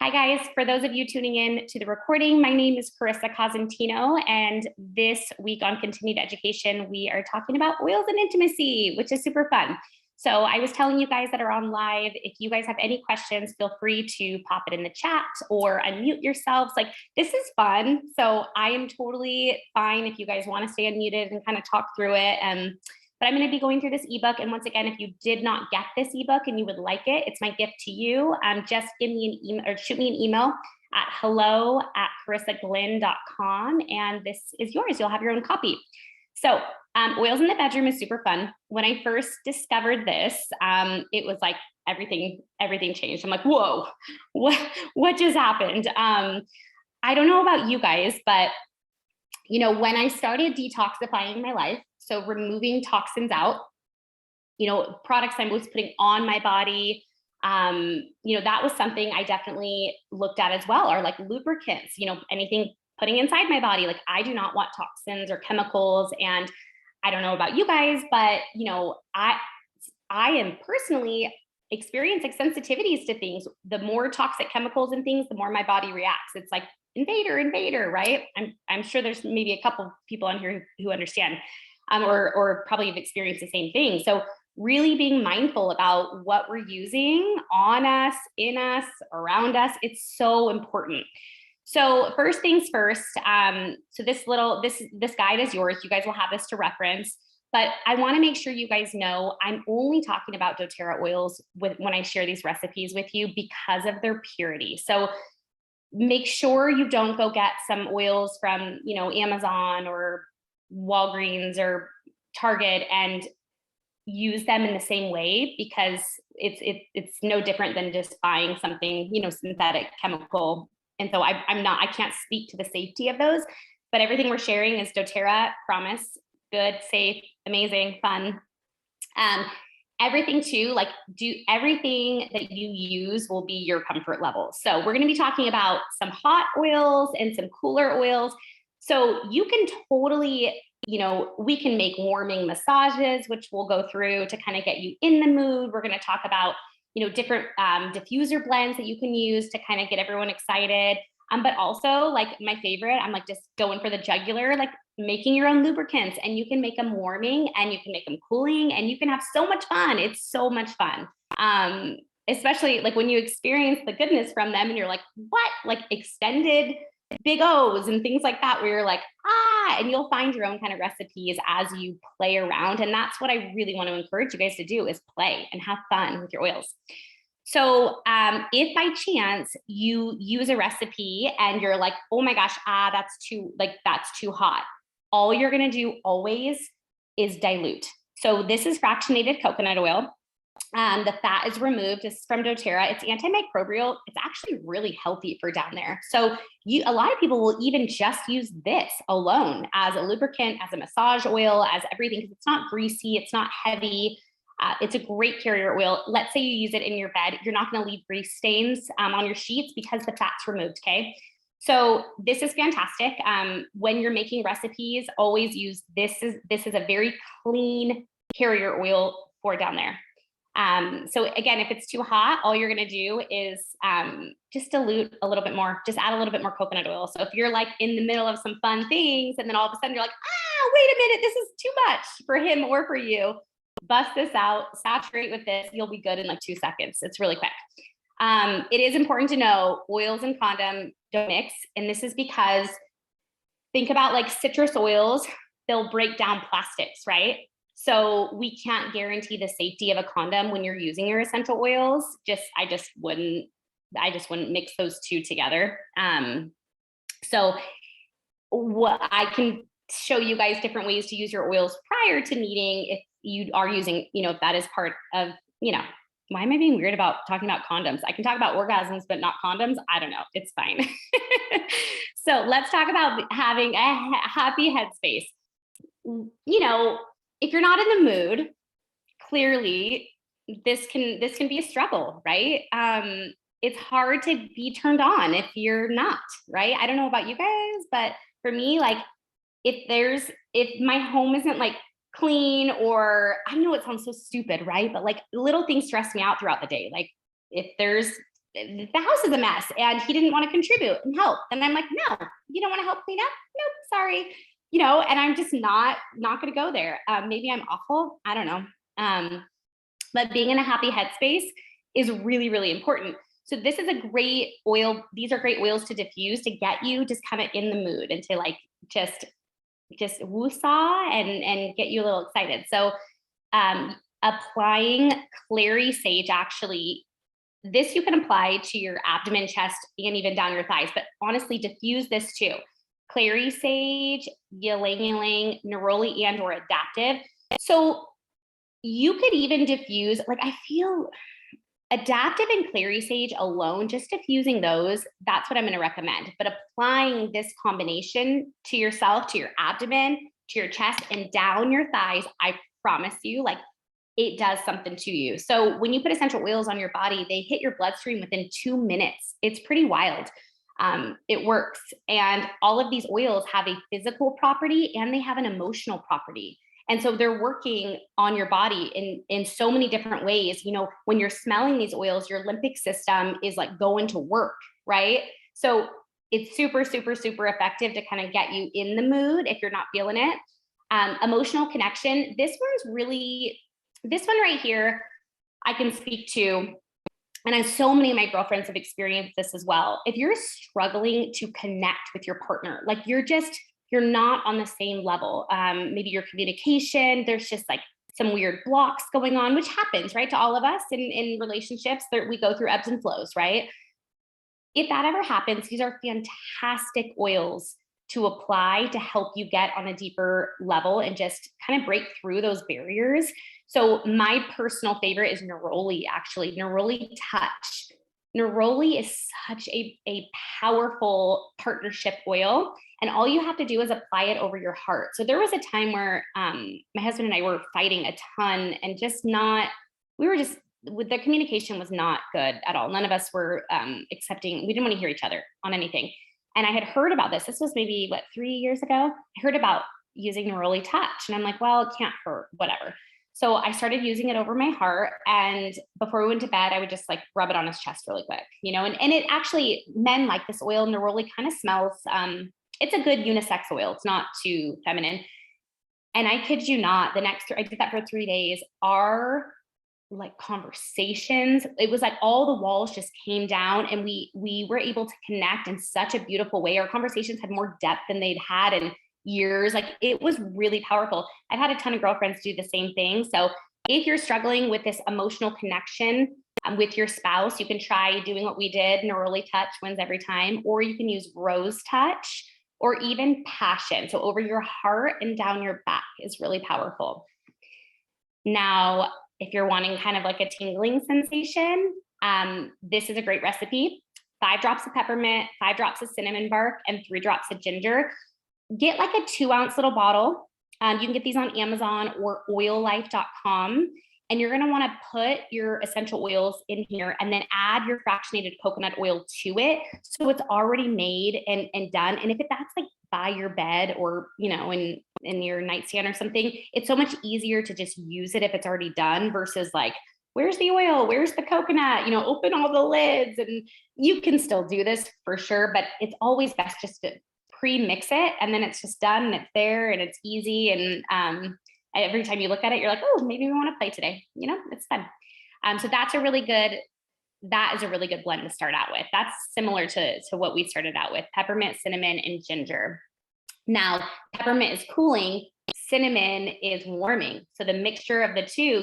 Hi guys, for those of you tuning in to the recording, my name is Carissa Cosentino, and this week on Continued Education, we are talking about oils and intimacy, which is super fun. So I was telling you guys that are on live, if you guys have any questions, feel free to pop it in the chat or unmute yourselves. Like, this is fun. So I am totally fine if you guys want to stay unmuted and kind of talk through it. But I'm going to be going through this ebook. And once again, if you did not get this ebook and you would like it, it's my gift to you. Just give me an email or shoot me an email at hello@carissaglenn.com. And this is yours. You'll have your own copy. So oils in the bedroom is super fun. When I first discovered this, it was like everything changed. I'm like, whoa, what just happened? I don't know about you guys, but when I started detoxifying my life, so removing toxins out, products I was putting on my body, that was something I definitely looked at as well, or like lubricants, anything putting inside my body. Like, I do not want toxins or chemicals. And I don't know about you guys, but I am personally experiencing sensitivities to things. The more toxic chemicals and things, the more my body reacts. It's like invader, right? I'm sure there's maybe a couple people on here who understand, or probably have experienced the same thing. So really being mindful about what we're using on us, in us, around us, it's so important. So first things first, so this guide is yours. You guys will have this to reference, but I want to make sure you guys know I'm only talking about doTERRA oils when I share these recipes with you because of their purity. So make sure you don't go get some oils from, Amazon or Walgreens or Target and use them in the same way, because it's no different than just buying something, synthetic chemical. And so I can't speak to the safety of those, but everything we're sharing is doTERRA, promise, good, safe, amazing, fun. Everything too, like everything that you use will be your comfort level. So we're going to be talking about some hot oils and some cooler oils. So you can totally, we can make warming massages, which we'll go through to kind of get you in the mood. We're going to talk about, different diffuser blends that you can use to kind of get everyone excited. But also, like, my favorite, I'm like just going for the jugular, like making your own lubricants, and you can make them warming and you can make them cooling, and you can have so much fun. It's so much fun. Especially like when you experience the goodness from them and you're like, what? Like extended big O's and things like that, where you're like, and you'll find your own kind of recipes as you play around. And that's what I really want to encourage you guys to do, is play and have fun with your oils. So if by chance you use a recipe and you're like, oh my gosh, that's too hot, all you're going to do always is dilute. So this is fractionated coconut oil. The fat is removed. It's from doTERRA. It's antimicrobial. It's actually really healthy for down there. So a lot of people will even just use this alone as a lubricant, as a massage oil, as everything, because it's not greasy, it's not heavy. It's a great carrier oil. Let's say you use it in your bed. You're not going to leave grease stains on your sheets because the fat's removed, okay? So this is fantastic. When you're making recipes, always use this. This is a very clean carrier oil for down there. So again, if it's too hot, all you're going to do is just dilute a little bit more, just add a little bit more coconut oil. So if you're like in the middle of some fun things and then all of a sudden you're like, wait a minute, this is too much for him or for you, bust this out, saturate with this, you'll be good in like 2 seconds. It's really quick. It is important to know oils and condom don't mix. And this is because, think about like citrus oils, they'll break down plastics, right? So we can't guarantee the safety of a condom when you're using your essential oils. I just wouldn't mix those two together. So what I can show you guys different ways to use your oils prior to meeting, if you are using, if that is part of, why am I being weird about talking about condoms? I can talk about orgasms, but not condoms. I don't know. It's fine. So let's talk about having a happy headspace. If you're not in the mood, clearly this can be a struggle, right? It's hard to be turned on if you're not, right? I don't know about you guys, but for me, like, if my home isn't like clean, or I know it sounds so stupid, right? But like little things stress me out throughout the day. Like if there's the house is a mess and he didn't want to contribute and help. And I'm like, no, you don't want to help clean up? Nope, sorry. And I'm just not going to go there. Maybe I'm awful. I don't know. But being in a happy headspace is really, really important. So this is a great oil. These are great oils to diffuse to get you just kind of in the mood and to like just woo-saw and get you a little excited. So applying Clary sage, actually, this you can apply to your abdomen, chest, and even down your thighs, but honestly, diffuse this too. Clary sage, ylang ylang, neroli, and or adaptive. So you could even diffuse, like I feel adaptive and Clary sage alone, just diffusing those, that's what I'm going to recommend. But applying this combination to yourself, to your abdomen, to your chest, and down your thighs, I promise you, like it does something to you. So when you put essential oils on your body, they hit your bloodstream within 2 minutes. It's pretty wild. It works. And all of these oils have a physical property and they have an emotional property. And so they're working on your body in so many different ways. When you're smelling these oils, your limbic system is like going to work, right? So it's super, super, super effective to kind of get you in the mood if you're not feeling it. Emotional connection. This one right here, I can speak to, and so many of my girlfriends have experienced this as well. If you're struggling to connect with your partner, like you're not on the same level. Maybe your communication, there's just like some weird blocks going on, which happens, right? To all of us in relationships, we go through ebbs and flows, right? If that ever happens, these are fantastic oils to apply to help you get on a deeper level and just kind of break through those barriers. So my personal favorite is Neroli, actually, Neroli Touch. Neroli is such a powerful partnership oil. And all you have to do is apply it over your heart. So there was a time where my husband and I were fighting a ton and the communication was not good at all. None of us were accepting, we didn't want to hear each other on anything. And I had heard about this. This was maybe 3 years ago. I heard about using Neroli Touch and I'm like, well, it can't hurt, whatever. So I started using it over my heart. And before we went to bed, I would just like rub it on his chest really quick, and it actually, men like this oil. Neroli kind of smells, it's a good unisex oil. It's not too feminine. And I kid you not, I did that for 3 days. Our like conversations, it was like all the walls just came down and we were able to connect in such a beautiful way. Our conversations had more depth than they'd had in years. Like it was really powerful. I've had a ton of girlfriends do the same thing. So if you're struggling with this emotional connection with your spouse, you can try doing what we did. Neroli Touch wins every time, or you can use Rose Touch or even Passion. So over your heart and down your back is really powerful. Now, if you're wanting kind of like a tingling sensation, this is a great recipe. 5 drops of peppermint, 5 drops of cinnamon bark, and 3 drops of ginger. Get like a 2-ounce little bottle. You can get these on Amazon or oillife.com. And you're going to want to put your essential oils in here and then add your fractionated coconut oil to it. So it's already made and done. And if that's like by your bed or, in your nightstand or something, it's so much easier to just use it if it's already done versus like, where's the oil? Where's the coconut? Open all the lids. And you can still do this for sure, but it's always best just to pre-mix it. And then it's just done and it's there and it's easy. And, every time you look at it, you're like, oh, maybe we want to play today. It's fun. So that is a really good blend to start out with. That's similar to what we started out with: peppermint, cinnamon, and ginger. Now, peppermint is cooling, cinnamon is warming. So the mixture of the two,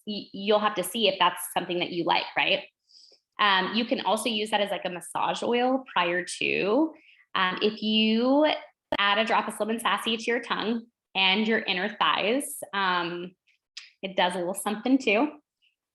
you'll have to see if that's something that you like, right? You can also use that as like a massage oil prior to. If you add a drop of Slim and Sassy to your tongue and your inner thighs, it does a little something too.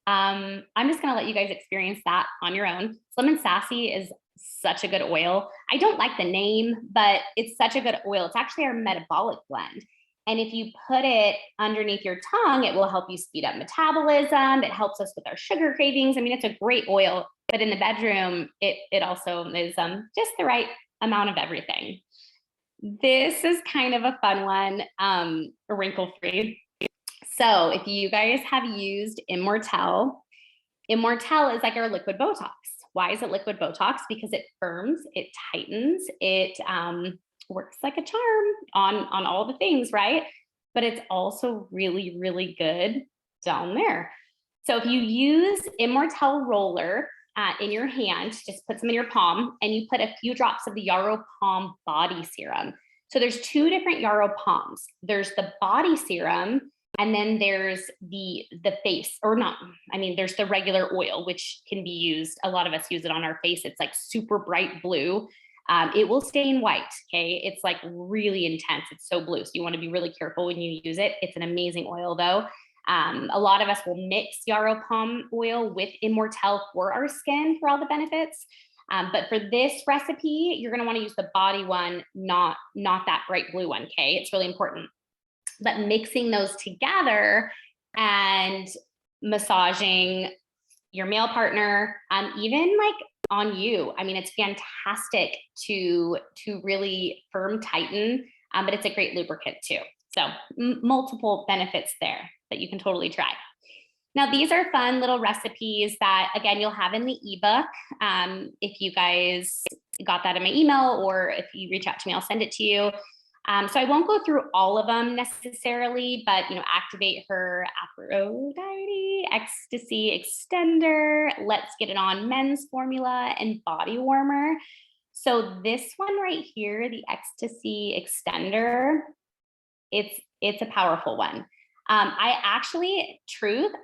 I'm just going to let you guys experience that on your own. Slim and Sassy is such a good oil. I don't like the name, but it's such a good oil. It's actually our metabolic blend. And if you put it underneath your tongue, it will help you speed up metabolism. It helps us with our sugar cravings. I mean, it's a great oil, but in the bedroom, it also is just the right amount of everything. This is kind of a fun one, wrinkle-free. So if you guys have used Immortelle is like our liquid Botox. Why is it liquid Botox? Because it firms, it tightens, it works like a charm on all the things, right? But it's also really, really good down there. So if you use Immortelle Roller in your hand, just put some in your palm, and you put a few drops of the Yarrow Palm Body Serum. So there's two different Yarrow Palms. There's the body serum, and then there's the face, or not, I mean, there's the regular oil, which can be used. A lot of us use it on our face. It's like super bright blue. It will stain white, okay? It's like really intense. It's so blue. So you want to be really careful when you use it. It's an amazing oil though. A lot of us will mix Yarrow Palm oil with Immortelle for our skin for all the benefits. But for this recipe, you're going to want to use the body one, not that bright blue one, okay? It's really important. But mixing those together and massaging your male partner, even like on you. I mean, it's fantastic to really firm, tighten, but it's a great lubricant too. So multiple benefits there that you can totally try. Now, these are fun little recipes that, again, you'll have in the ebook. If you guys got that in my email, or if you reach out to me, I'll send it to you. So I won't go through all of them necessarily, but, Activate Her Aphrodite, Ecstasy Extender, Let's Get It On Men's Formula, and Body Warmer. So this one right here, the Ecstasy Extender, it's a powerful one. I actually,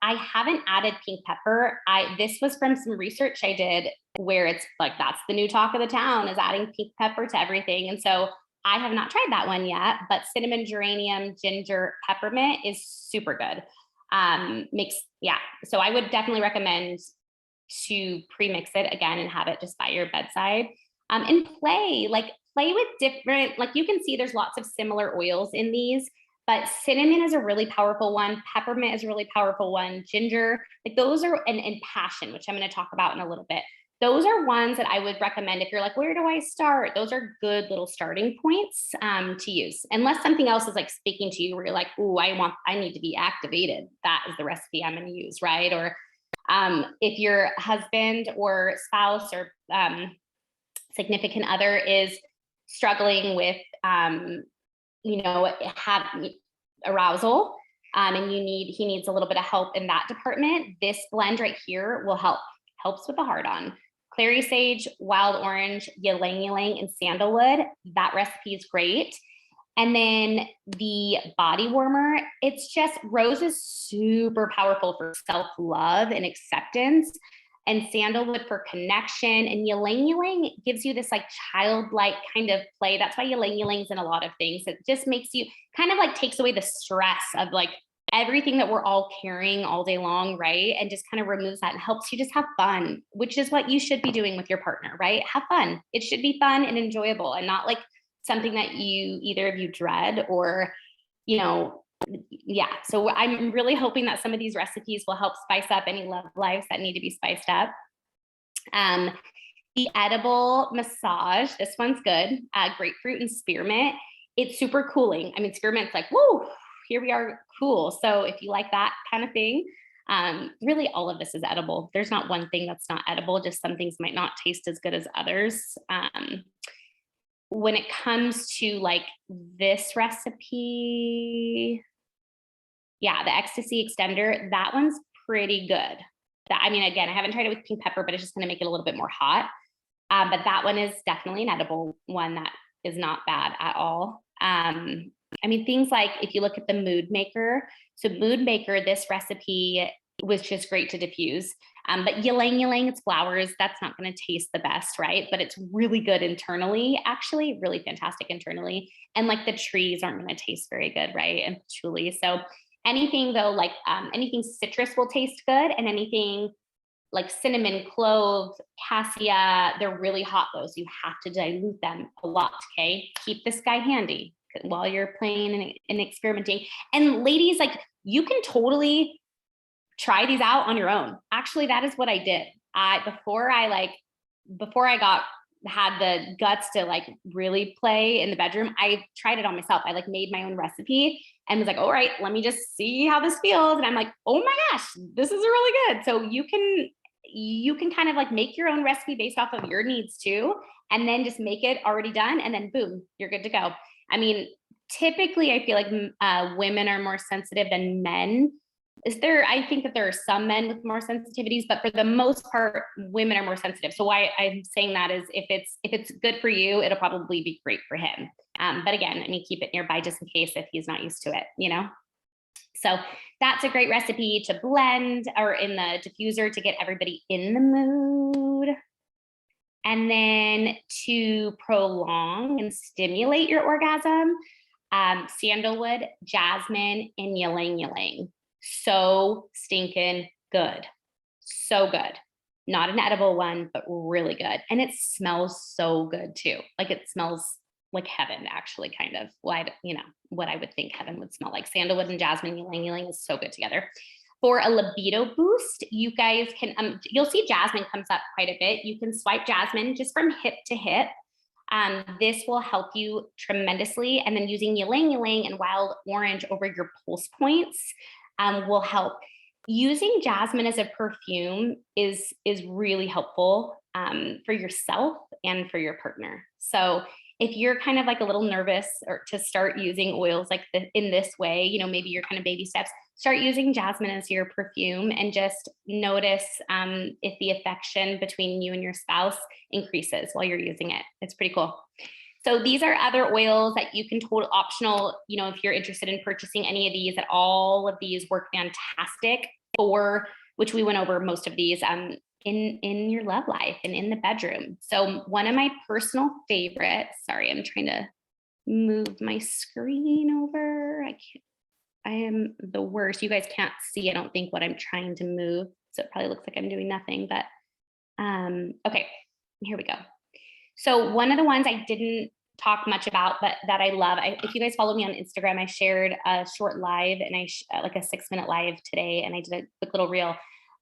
I haven't added pink pepper. This was from some research I did where it's like, that's the new talk of the town, is adding pink pepper to everything. And so I have not tried that one yet, but cinnamon, geranium, ginger, peppermint is super good. So I would definitely recommend to pre-mix it again and have it just by your bedside. And play with different, like you can see there's lots of similar oils in these, but cinnamon is a really powerful one. Peppermint is a really powerful one. Ginger, like those are, and passion, which I'm going to talk about in a little bit. Those are ones that I would recommend if you're like, where do I start? Those are good little starting points to use. Unless something else is like speaking to you where you're like, ooh, I need to be activated. That is the recipe I'm going to use, right? Or if your husband or spouse or significant other is struggling with, have arousal, and he needs a little bit of help in that department, this blend right here will helps with the hard on. Clary sage, wild orange, ylang ylang, and sandalwood. That recipe is great. And then the body warmer, it's just, rose is super powerful for self-love and acceptance, and sandalwood for connection, and ylang ylang gives you this like childlike kind of play. That's why ylang ylangs in a lot of things. It just makes you kind of like takes away the stress of like everything that we're all carrying all day long, right? And just kind of removes that and helps you just have fun, which is what you should be doing with your partner, right? Have fun. It should be fun and enjoyable, and not like something that either of you dread or, So I'm really hoping that some of these recipes will help spice up any love lives that need to be spiced up. The edible massage, this one's good. Grapefruit and spearmint. It's super cooling. I mean, spearmint's like, woo, here we are, cool. So if you like that kind of thing, really all of this is edible. There's not one thing that's not edible, just some things might not taste as good as others. When it comes to like this recipe, the Ecstasy Extender, that one's pretty good. Again, I haven't tried it with pink pepper, but it's just going to make it a little bit more hot. But that one is definitely an edible one that is not bad at all. Things like if you look at the Mood Maker, so Mood Maker, this recipe was just great to diffuse. But ylang ylang, it's flowers. That's not going to taste the best, right? But it's really good internally, actually, really fantastic internally. And like the trees aren't going to taste very good, right? And patchouli. So anything though, like anything citrus will taste good, and anything like cinnamon, clove, cassia, they're really hot though. So you have to dilute them a lot, okay? Keep this guy handy while you're playing and experimenting. And ladies, like you can totally try these out on your own. Actually, that is what I did. Before I had the guts to like really play in the bedroom, I tried it on myself. I like made my own recipe and was like, all right, let me just see how this feels. And I'm like, oh my gosh, this is really good. So you can, you can kind of like make your own recipe based off of your needs too, and then just make it already done, and then boom, you're good to go. I mean, typically I feel like women are more sensitive than men. I think that there are some men with more sensitivities, but for the most part, women are more sensitive. So why I'm saying that is if it's good for you, it'll probably be great for him. But again, I mean, keep it nearby just in case if he's not used to it, you know? So that's a great recipe to blend or in the diffuser to get everybody in the mood. And then to prolong and stimulate your orgasm, sandalwood, jasmine, and ylang ylang. So stinking good. So good. Not an edible one, but really good. And it smells so good too. Like it smells like heaven, actually, kind of. You know, what I would think heaven would smell like. Sandalwood and jasmine ylang ylang is so good together. For a libido boost, you guys can, you'll see jasmine comes up quite a bit. You can swipe jasmine just from hip to hip. This will help you tremendously. And then using ylang ylang and wild orange over your pulse points will help. Using jasmine as a perfume is really helpful for yourself and for your partner. So if you're kind of like a little nervous or to start using oils like in this way, you know, maybe you're kind of baby steps, start using jasmine as your perfume and just notice if the affection between you and your spouse increases while you're using it. It's pretty cool. So these are other oils that you can total optional, you know, if you're interested in purchasing any of these, that all of these work fantastic for, which we went over most of these in your love life and in the bedroom. So one of my personal favorites, sorry, I'm trying to move my screen over. I am the worst. You guys can't see, I don't think, what I'm trying to move. So it probably looks like I'm doing nothing, but okay, here we go. So one of the ones I didn't talk much about, but that I love, if you guys follow me on Instagram, I shared a short live and like a 6-minute live today, and I did a quick little reel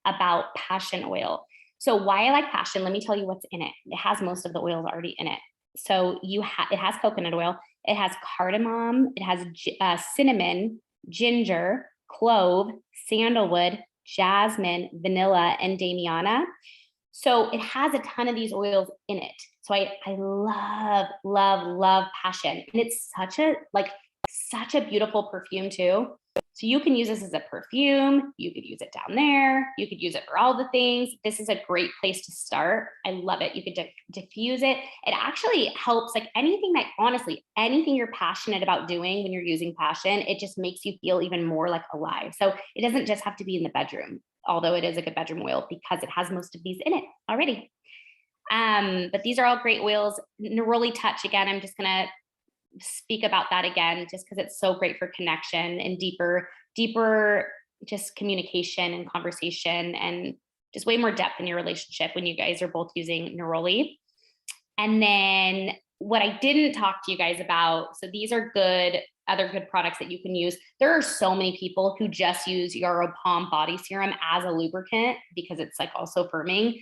about passion oil. So why I like passion, let me tell you what's in it. It has most of the oils already in it. So it has coconut oil, it has cardamom, it has cinnamon, ginger, clove, sandalwood, jasmine, vanilla, and damiana. So it has a ton of these oils in it. So I love, love, love passion. And it's such a beautiful perfume too. So you can use this as a perfume. You could use it down there. You could use it for all the things. This is a great place to start. I love it. You could diffuse it. It actually helps, like anything you're passionate about doing when you're using passion, it just makes you feel even more like alive. So it doesn't just have to be in the bedroom, although it is a good bedroom oil because it has most of these in it already. But these are all great oils. Neroli Touch, again, I'm just gonna speak about that again, just because it's so great for connection and deeper just communication and conversation and just way more depth in your relationship when you guys are both using Neroli. And then what I didn't talk to you guys about, so these are other good products that you can use. There are so many people who just use Yarrow Palm Body Serum as a lubricant because it's like also firming.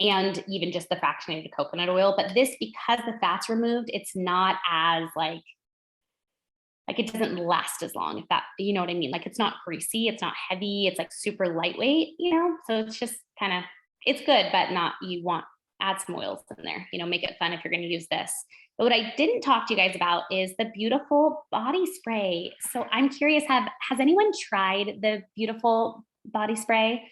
And even just the fractionated coconut oil. But this, because the fat's removed, it's not as like it doesn't last as long, if that, you know what I mean? Like it's not greasy, it's not heavy, it's like super lightweight, you know? So it's just kind of, it's good, but not, add some oils in there, you know, make it fun if you're going to use this. But what I didn't talk to you guys about is the beautiful body spray. So I'm curious, has anyone tried the beautiful body spray?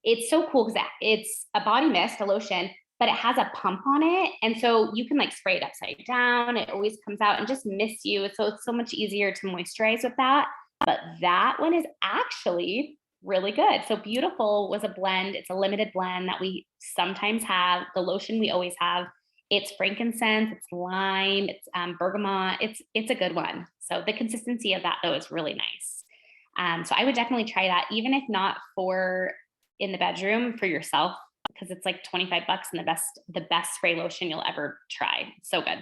It's so cool because it's a body mist, a lotion, but it has a pump on it. And so you can like spray it upside down. It always comes out and just mists you. So it's so much easier to moisturize with that. But that one is actually really good. So Beautiful was a blend. It's a limited blend that we sometimes have. The lotion we always have. It's frankincense, it's lime, it's bergamot. It's a good one. So the consistency of that though is really nice. So I would definitely try that, even if not for in the bedroom, for yourself, because it's like $25 and the best spray lotion you'll ever try. So good.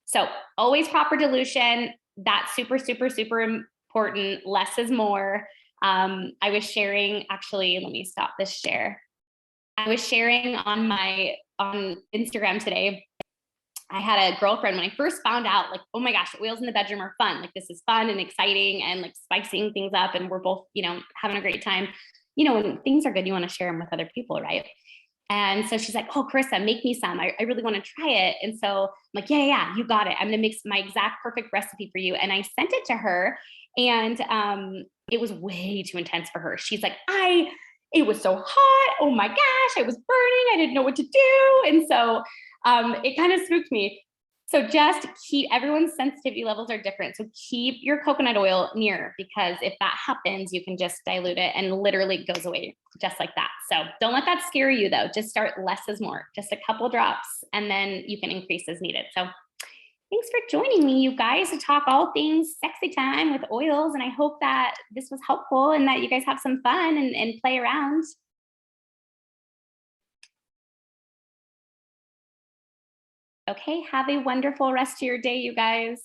So always proper dilution. That's super, super, super important. Less is more. I was sharing, actually, let me stop this share. I was sharing on Instagram today. I had a girlfriend when I first found out, like, oh my gosh, oils in the bedroom are fun. Like this is fun and exciting and like spicing things up. And we're both, you know, having a great time. you know, when things are good, you want to share them with other people, right? And so she's like, oh, Carissa, make me some. I really want to try it. And so I'm like, yeah, you got it. I'm going to make my exact perfect recipe for you. And I sent it to her, and it was way too intense for her. She's like, it was so hot. Oh my gosh, I was burning. I didn't know what to do. And so it kind of spooked me. So just keep, everyone's sensitivity levels are different. So keep your coconut oil near, because if that happens, you can just dilute it and literally it goes away just like that. So don't let that scare you though. Just start less is more, just a couple drops, and then you can increase as needed. So thanks for joining me, you guys, to talk all things sexy time with oils. And I hope that this was helpful and that you guys have some fun and play around. Okay, have a wonderful rest of your day, you guys.